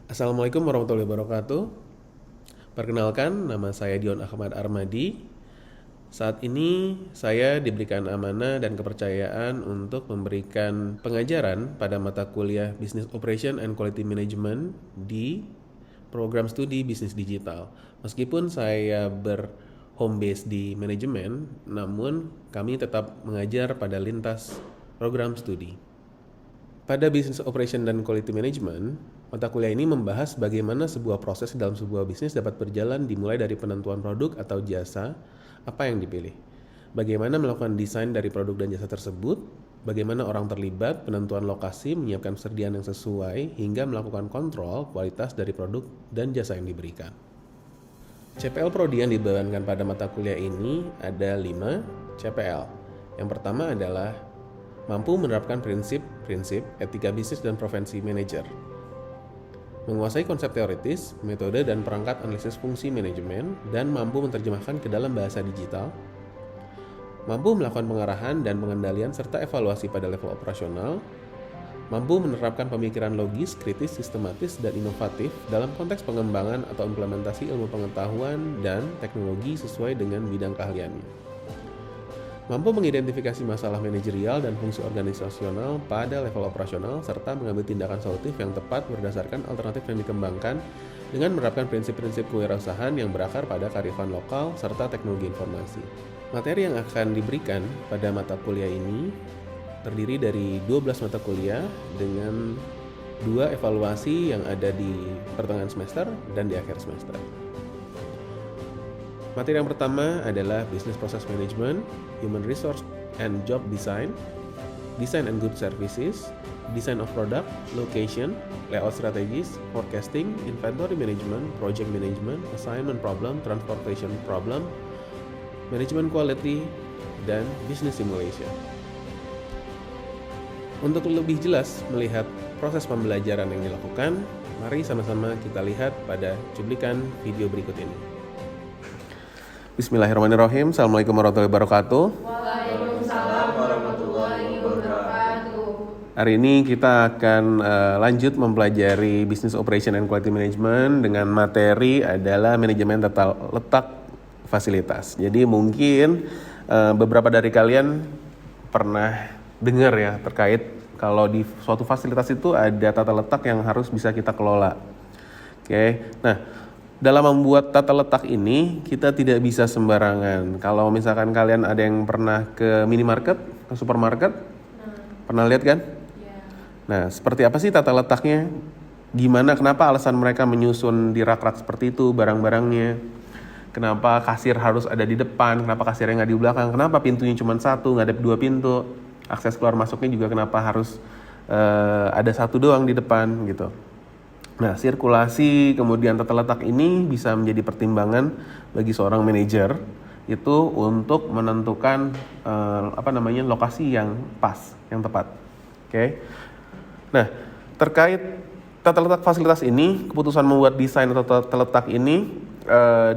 Assalamualaikum warahmatullahi wabarakatuh. Perkenalkan, nama saya Dion Ahmad Armadi. Saat ini saya diberikan amanah dan kepercayaan untuk memberikan pengajaran pada mata kuliah Business Operation and Quality Management di program studi bisnis digital. Meskipun saya home base di manajemen, namun kami tetap mengajar pada lintas program studi. Pada Business Operation dan Quality Management, mata kuliah ini membahas bagaimana sebuah proses dalam sebuah bisnis dapat berjalan dimulai dari penentuan produk atau jasa, apa yang dipilih. Bagaimana melakukan desain dari produk dan jasa tersebut, bagaimana orang terlibat, penentuan lokasi, menyiapkan persediaan yang sesuai, hingga melakukan kontrol kualitas dari produk dan jasa yang diberikan. CPL Prodi yang dibebankan pada mata kuliah ini ada 5 CPL. Yang pertama adalah mampu menerapkan prinsip etika bisnis dan profesi manajer, menguasai konsep teoritis, metode dan perangkat analisis fungsi manajemen, dan mampu menerjemahkan ke dalam bahasa digital, mampu melakukan pengarahan dan pengendalian serta evaluasi pada level operasional, mampu menerapkan pemikiran logis, kritis, sistematis, dan inovatif dalam konteks pengembangan atau implementasi ilmu pengetahuan dan teknologi sesuai dengan bidang keahliannya, mampu mengidentifikasi masalah manajerial dan fungsi organisasional pada level operasional, serta mengambil tindakan solutif yang tepat berdasarkan alternatif yang dikembangkan dengan menerapkan prinsip-prinsip kewirausahaan yang berakar pada kearifan lokal serta teknologi informasi. Materi yang akan diberikan pada mata kuliah ini terdiri dari 12 mata kuliah dengan 2 evaluasi yang ada di pertengahan semester dan di akhir semester. Materi yang pertama adalah Business Process Management, Human Resource and Job Design, Design and Good Services, Design of Product, Location, Layout Strategies, Forecasting, Inventory Management, Project Management, Assignment Problem, Transportation Problem, Management Quality, dan Business Simulation. Untuk lebih jelas melihat proses pembelajaran yang dilakukan, mari sama-sama kita lihat pada cuplikan video berikut ini. Bismillahirrahmanirrahim. Assalamualaikum warahmatullahi wabarakatuh. Waalaikumsalam warahmatullahi wabarakatuh. Hari ini kita akan lanjut mempelajari Business Operation and Quality Management dengan materi adalah manajemen tata letak fasilitas. Jadi mungkin beberapa dari kalian pernah dengar ya terkait kalau di suatu fasilitas itu ada tata letak yang harus bisa kita kelola. Oke. Nah, dalam membuat tata letak ini, kita tidak bisa sembarangan. Kalau misalkan kalian ada yang pernah ke minimarket, ke supermarket, pernah lihat kan? Yeah. Nah, seperti apa sih tata letaknya? Gimana, kenapa alasan mereka menyusun di rak-rak seperti itu barang-barangnya? Kenapa kasir harus ada di depan? Kenapa kasirnya nggak di belakang? Kenapa pintunya cuma satu, nggak ada 2 pintu? Akses keluar masuknya juga kenapa harus ada satu doang di depan gitu? Nah, sirkulasi kemudian tata letak ini bisa menjadi pertimbangan bagi seorang manajer itu untuk menentukan lokasi yang pas, yang tepat. Oke. Nah, terkait tata letak fasilitas ini, keputusan membuat desain atau tata letak ini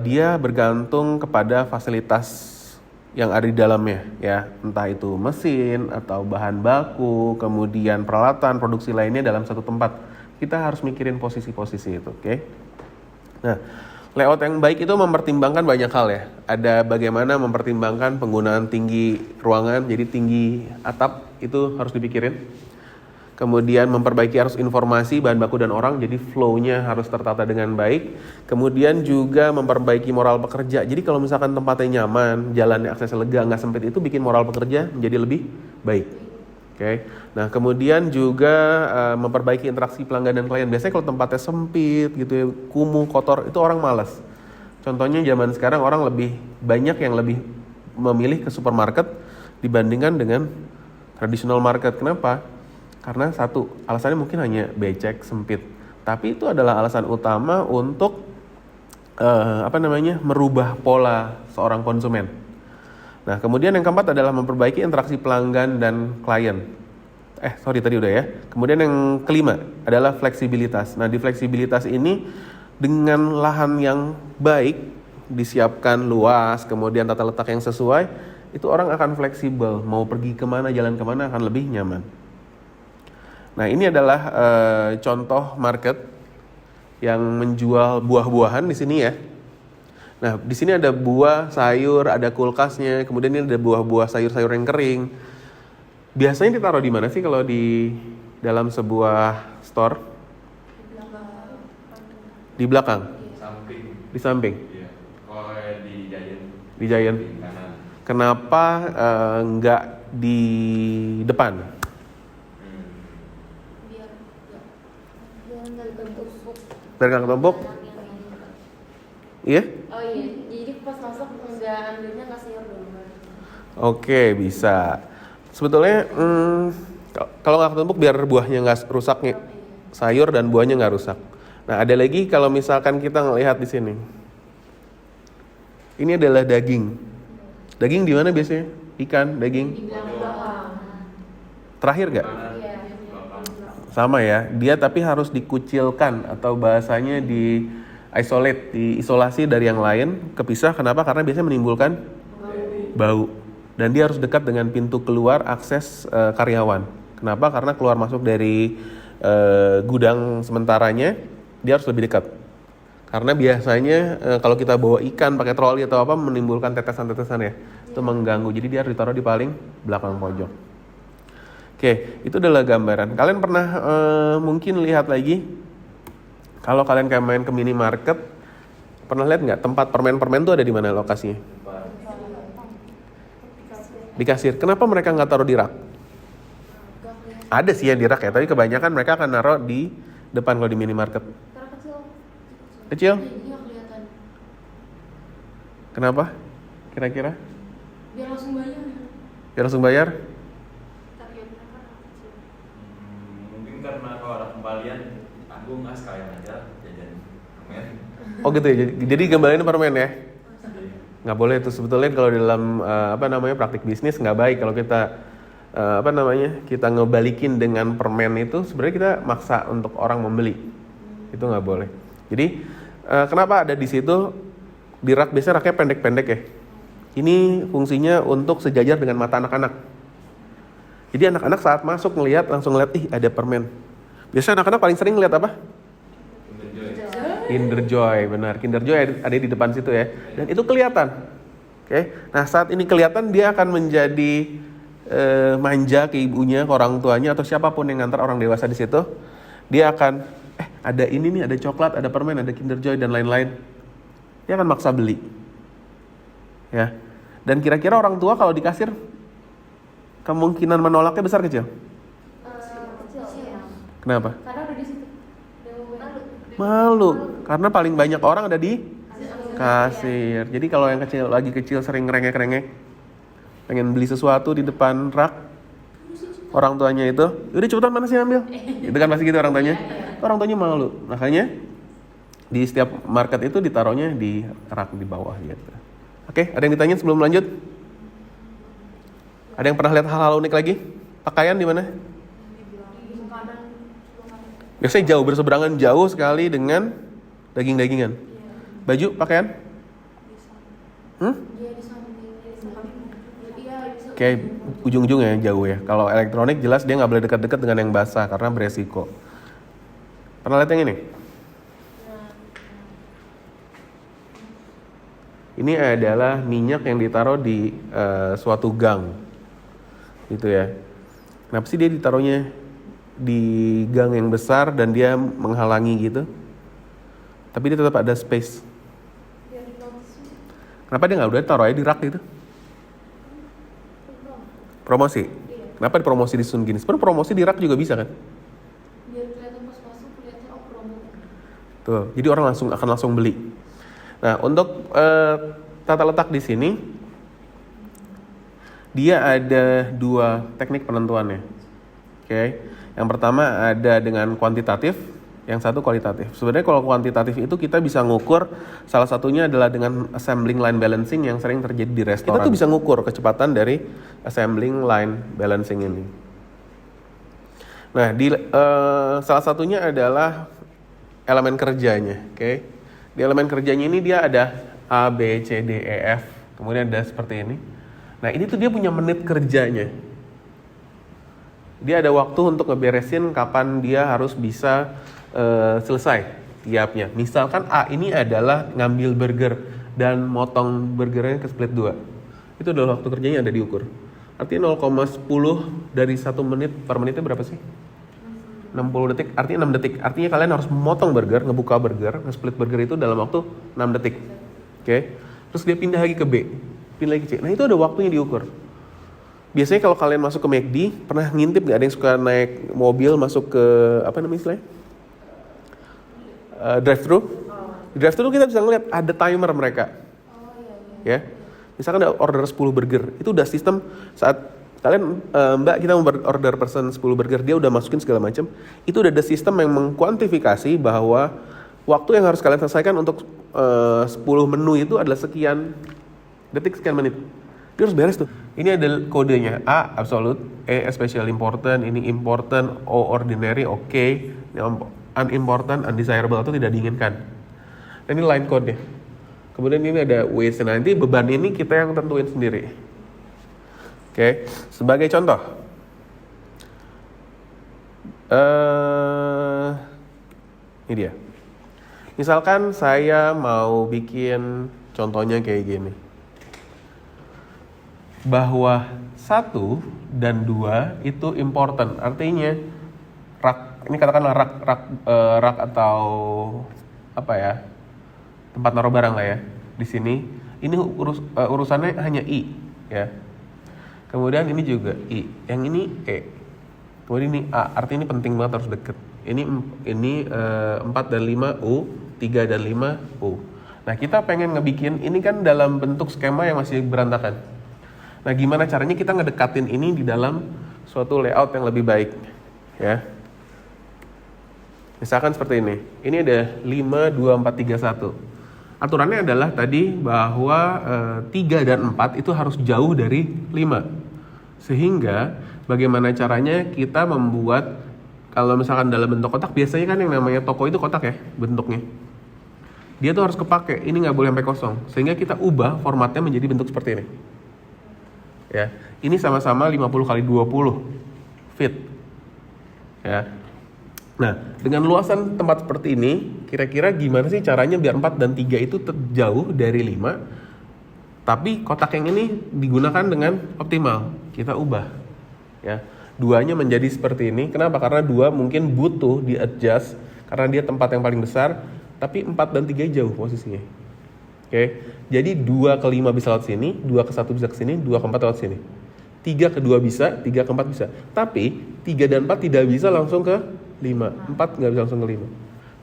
dia bergantung kepada fasilitas yang ada di dalamnya ya, entah itu mesin atau bahan baku, kemudian peralatan, produksi lainnya dalam satu tempat. Kita harus mikirin posisi-posisi itu, oke? Nah, layout yang baik itu mempertimbangkan banyak hal ya. Ada bagaimana mempertimbangkan penggunaan tinggi ruangan, jadi tinggi atap itu harus dipikirin. Kemudian memperbaiki arus informasi, bahan baku dan orang, jadi flow-nya harus tertata dengan baik. Kemudian juga memperbaiki moral pekerja. Jadi kalau misalkan tempatnya nyaman, jalannya aksesnya lega, nggak sempit, itu bikin moral pekerja menjadi lebih baik. Oke. Nah, kemudian juga memperbaiki interaksi pelanggan dan klien. Biasanya kalau tempatnya sempit gitu ya, kumuh, kotor, itu orang malas. Contohnya zaman sekarang orang lebih banyak yang lebih memilih ke supermarket dibandingkan dengan traditional market. Kenapa? Karena satu, alasannya mungkin hanya becek, sempit. Tapi itu adalah alasan utama untuk merubah pola seorang konsumen. Nah, kemudian yang keempat adalah memperbaiki interaksi pelanggan dan klien. Tadi udah ya. Kemudian yang kelima adalah fleksibilitas. Nah, di fleksibilitas ini dengan lahan yang baik, disiapkan luas, kemudian tata letak yang sesuai, itu orang akan fleksibel. Mau pergi kemana, jalan kemana akan lebih nyaman. Nah, ini adalah contoh market yang menjual buah-buahan di sini ya. Nah, di sini ada buah, sayur, ada kulkasnya, kemudian ini ada buah-buah sayur-sayur yang kering. Biasanya ditaruh di mana sih kalau di dalam sebuah store? Di belakang. Samping. Di samping. Iya. Kalau di Giant. Di Giant. Di kanan. Kenapa nggak di depan? Biar nggak ketusuk. Biar nggak ketumpuk? Iya? Oh iya, jadi pas masuk nggak ambilnya nggak sayur dulu. Oke, bisa. Sebetulnya kalau nggak ketumpuk biar buahnya nggak rusak nih. Sayur dan buahnya nggak rusak. Nah, ada lagi kalau misalkan kita ngelihat di sini. Ini adalah daging. Daging di mana biasanya? Ikan, daging. Di belakang. Terakhir nggak? Iya. Sama ya. Dia tapi harus dikucilkan atau bahasanya di isolate, diisolasi dari yang lain, kepisah. Kenapa? Karena biasanya menimbulkan bau. Dan dia harus dekat dengan pintu keluar akses karyawan. Kenapa? Karena keluar masuk dari gudang sementaranya, dia harus lebih dekat. Karena biasanya kalau kita bawa ikan pakai troli atau apa menimbulkan tetesan-tetesan ya. Itu mengganggu. Jadi dia harus ditaruh di paling belakang pojok. Oke, itu adalah gambaran. Kalian pernah mungkin lihat lagi, kalau kalian kayak main ke minimarket, pernah lihat nggak tempat permen-permen itu ada di mana lokasinya? Di kasir. Kenapa mereka nggak taruh di rak? Ada sih yang di rak ya, tapi kebanyakan mereka akan naruh di depan kalau di minimarket. Karena kecil. Kecil? Iya kelihatan. Kenapa? Kira-kira? Biar langsung bayar. Biar langsung bayar? Tapi ya kenapa kecil? Mungkin karena kalau ada kembalian, aku nggak sekalian aja jajan permen. Oh gitu ya. Jadi gambarannya permen ya? Nggak boleh itu sebetulnya kalau dalam praktik bisnis nggak baik kalau kita kita ngebalikin dengan permen itu sebenarnya kita maksa untuk orang membeli. Itu nggak boleh. Jadi kenapa ada di situ di rak, biasanya raknya pendek-pendek ya. Ini fungsinya untuk sejajar dengan mata anak-anak. Jadi anak-anak saat masuk ngelihat langsung ngeliat, ih ada permen. Biasanya anak-anak paling sering ngeliat apa? Kinder Joy, benar. Kinder Joy ada di depan situ ya. Dan itu kelihatan. Oke. Nah, saat ini kelihatan dia akan menjadi manja ke ibunya, ke orang tuanya atau siapapun yang ngantar orang dewasa di situ. Dia akan ada ini nih, ada coklat, ada permen, ada Kinder Joy dan lain-lain. Dia akan maksa beli. Ya. Dan kira-kira orang tua kalau di kasir kemungkinan menolaknya besar kecil? Kecil. Kenapa? Karena udah di situ. Malu, karena paling banyak orang ada di kasir. Jadi kalau yang kecil lagi kecil sering ngerengek-rengek, pengen beli sesuatu di depan rak, orang tuanya itu, udah cepetan mana sih ambil? Itu kan pasti gitu orang tuanya. Orang tuanya malu, makanya di setiap market itu ditaruhnya di rak di bawah gitu. Oke, ada yang ditanya sebelum lanjut? Ada yang pernah lihat hal-hal unik lagi? Pakaian di mana? Biasanya jauh, berseberangan jauh sekali dengan daging-dagingan. Baju, pakaian? Oke, ujung-ujungnya jauh ya. Kalau elektronik jelas dia nggak boleh dekat-dekat dengan yang basah karena beresiko. Pernah lihat yang ini? Ini adalah minyak yang ditaruh di suatu gang, gitu ya. Kenapa sih dia ditaruhnya di gang yang besar dan dia menghalangi gitu? Tapi dia tetap ada space. Kenapa dia nggak udah taruh aja di rak gitu? Promosi. Kenapa dipromosi di sun gini? Sebenarnya promosi di rak juga bisa kan? Biar kelihatan pas masuk kelihatan promo. Tuh, jadi orang akan langsung beli. Nah, untuk tata letak di sini dia ada dua teknik penentuannya. Oke. Yang pertama ada dengan kuantitatif, yang satu kualitatif. Sebenarnya kalau kuantitatif itu kita bisa ngukur, salah satunya adalah dengan assembling line balancing yang sering terjadi di restoran. Kita tuh bisa ngukur kecepatan dari assembling line balancing ini. Nah, salah satunya adalah elemen kerjanya, oke. Di elemen kerjanya ini dia ada A, B, C, D, E, F, kemudian ada seperti ini. Nah, ini tuh dia punya menit kerjanya. Dia ada waktu untuk ngeberesin kapan dia harus bisa selesai. setiapnya. Misalkan A ini adalah ngambil burger dan motong burgernya ke split 2. Itu adalah waktu kerjanya ada diukur. Artinya 0,10 dari 1 menit per menitnya berapa sih? 60 detik, artinya 6 detik. Artinya kalian harus memotong burger, ngebuka burger, nge-split burger itu dalam waktu 6 detik. Oke. Terus dia pindah lagi ke B, pindah lagi ke C. Nah, itu ada waktunya diukur. Biasanya kalau kalian masuk ke McD, pernah ngintip gak ada yang suka naik mobil masuk ke apa namanya istilahnya? Drive-thru. Di drive-thru kita bisa ngeliat ada timer mereka. Ya. Misalkan ada order 10 burger, itu udah sistem saat kalian Mbak kita mau order person 10 burger, dia udah masukin segala macam. Itu udah ada sistem yang mengkuantifikasi bahwa waktu yang harus kalian selesaikan untuk 10 menu itu adalah sekian detik, sekian menit. Dia harus beres tuh. Ini ada kodenya. A absolute, E especially important, ini important, O ordinary, okay, unimportant, undesirable atau tidak diinginkan. Dan ini line code-nya. Kemudian ini ada weights. Nanti beban ini kita yang tentuin sendiri. Oke, sebagai contoh. Ini dia. Misalkan saya mau bikin contohnya kayak gini. Bahwa 1 dan 2 itu important. Artinya rak, ini katakanlah rak atau apa ya? Tempat naruh barang lah ya. Di sini ini urusannya hanya I ya. Kemudian ini juga I, yang ini E. Kemudian ini A, artinya ini penting banget harus deket. Ini 4 dan 5 U, 3 dan 5 U. Nah, kita pengen ngebikin ini kan dalam bentuk skema yang masih berantakan. Nah, gimana caranya kita ngedekatin ini di dalam suatu layout yang lebih baik, ya. Misalkan seperti ini. Ini ada 5, 2, 4, 3, 1. Aturannya adalah tadi bahwa 3 dan 4 itu harus jauh dari 5. Sehingga bagaimana caranya kita membuat, kalau misalkan dalam bentuk kotak, biasanya kan yang namanya toko itu kotak ya bentuknya. Dia tuh harus kepake, ini nggak boleh sampai kosong. Sehingga kita ubah formatnya menjadi bentuk seperti ini. Ya, ini sama-sama 50 kali 20 feet. Ya. Nah, dengan luasan tempat seperti ini, kira-kira gimana sih caranya biar 4 dan 3 itu jauh dari 5, tapi kotak yang ini digunakan dengan optimal. Kita ubah. Ya. 2-nya menjadi seperti ini. Kenapa? Karena 2 mungkin butuh di-adjust karena dia tempat yang paling besar, tapi 4 dan 3 jauh posisinya. Oke. Jadi 2 ke 5 bisa lewat sini, 2 ke 1 bisa ke sini, 2 ke 4 lewat sini. 3 ke 2 bisa, 3 ke 4 bisa. Tapi 3 dan 4 tidak bisa langsung ke 5. 4 nggak bisa langsung ke 5.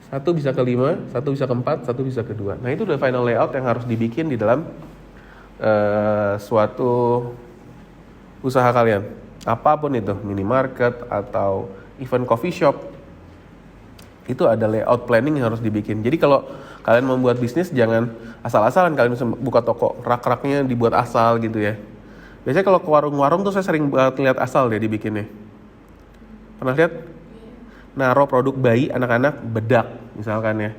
1 bisa ke 5, 1 bisa ke 4, 1 bisa ke 2. Nah, itu udah final layout yang harus dibikin di dalam suatu usaha kalian. Apapun itu, minimarket atau even coffee shop. Itu ada layout planning yang harus dibikin. Jadi kalau kalian membuat bisnis, jangan asal-asalan kalian bisa buka toko, rak-raknya dibuat asal gitu ya. Biasanya kalau ke warung-warung tuh saya sering banget lihat asal deh dibikinnya. Pernah lihat? Naruh produk bayi anak-anak bedak misalkan ya.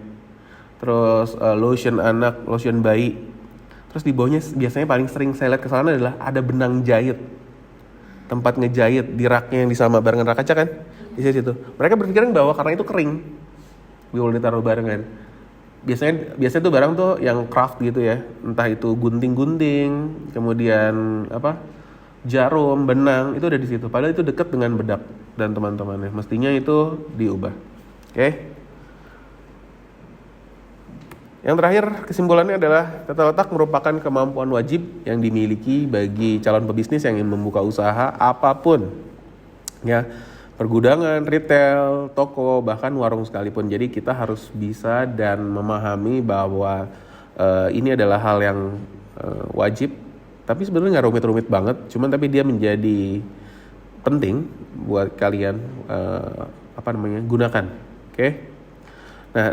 Terus lotion anak, lotion bayi. Terus di bawahnya biasanya paling sering saya lihat kesalahan adalah ada benang jahit. Tempat ngejahit di raknya yang sama barengan rak kaca kan? Di situ. Mereka berpikiran bahwa karena itu kering, boleh ditaruh barengan. Biasanya tuh barang tuh yang craft gitu ya, entah itu gunting-gunting, kemudian jarum, benang, itu ada di situ. Padahal itu dekat dengan bedak dan teman-temannya. Mestinya itu diubah. Oke? Yang terakhir, kesimpulannya adalah tata letak merupakan kemampuan wajib yang dimiliki bagi calon pebisnis yang ingin membuka usaha apapun. Ya, pergudangan, retail, toko, bahkan warung sekalipun. Jadi kita harus bisa dan memahami bahwa ini adalah hal yang wajib. Tapi sebenarnya nggak rumit-rumit banget. Cuman tapi dia menjadi penting buat kalian gunakan. Oke? Nah,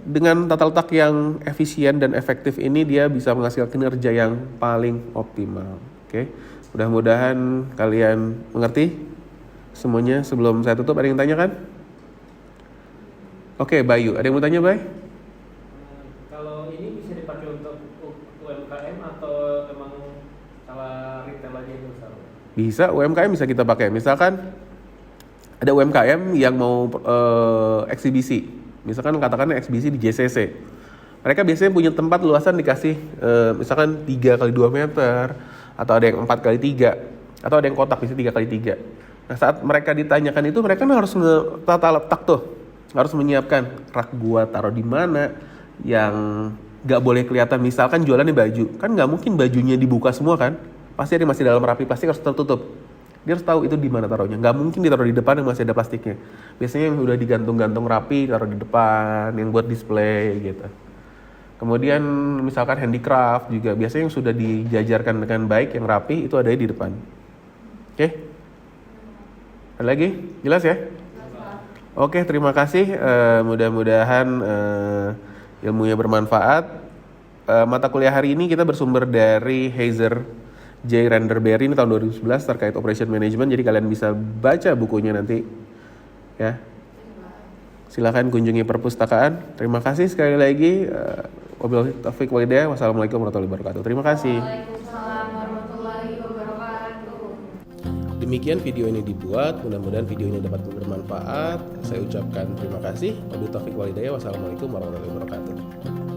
dengan tata letak yang efisien dan efektif ini dia bisa menghasilkan kinerja yang paling optimal. Oke? Mudah-mudahan kalian mengerti semuanya. Sebelum saya tutup, ada yang tanya kan? Oke, Bayu, ada yang mau tanya, Bay? Kalau ini bisa dipakai untuk UMKM atau emang salah retail aja itu salah? Bisa, UMKM bisa kita pakai. Misalkan ada UMKM yang mau eksibisi Misalkan katakan eksibisi di JCC. Mereka biasanya punya tempat luasan dikasih misalkan 3 kali 2 meter, atau ada yang 4 kali 3, atau ada yang kotak bisa 3 kali 3. Nah saat mereka ditanyakan itu, mereka kan harus tata letak tuh, harus menyiapkan rak gua taruh di mana, yang nggak boleh kelihatan. Misalkan jualannya baju, kan nggak mungkin bajunya dibuka semua kan, pasti ada yang masih dalam rapi plastik, harus tertutup. Dia harus tahu itu di mana taruhnya, nggak mungkin ditaruh di depan yang masih ada plastiknya. Biasanya yang udah digantung-gantung rapi taruh di depan, yang buat display gitu. Kemudian misalkan handicraft juga biasanya yang sudah dijajarkan dengan baik, yang rapi itu ada di depan. Oke? Ada lagi? Jelas ya? Oke, terima kasih. Mudah-mudahan ilmunya bermanfaat. Mata kuliah hari ini kita bersumber dari Heiser J. Renderberry ini tahun 2011 terkait operation management. Jadi kalian bisa baca bukunya nanti. Ya. Silakan kunjungi perpustakaan. Terima kasih sekali lagi. Wabillahi taufiq wal hidayah. Wassalamualaikum warahmatullahi wabarakatuh. Terima kasih. Waalaikumsalam warahmatullahi wabarakatuh. Demikian video ini dibuat. Mudah-mudahan video ini dapat bermanfaat. Saya ucapkan terima kasih. Wabillahi taufiq wal hidayah. Wassalamualaikum warahmatullahi wabarakatuh.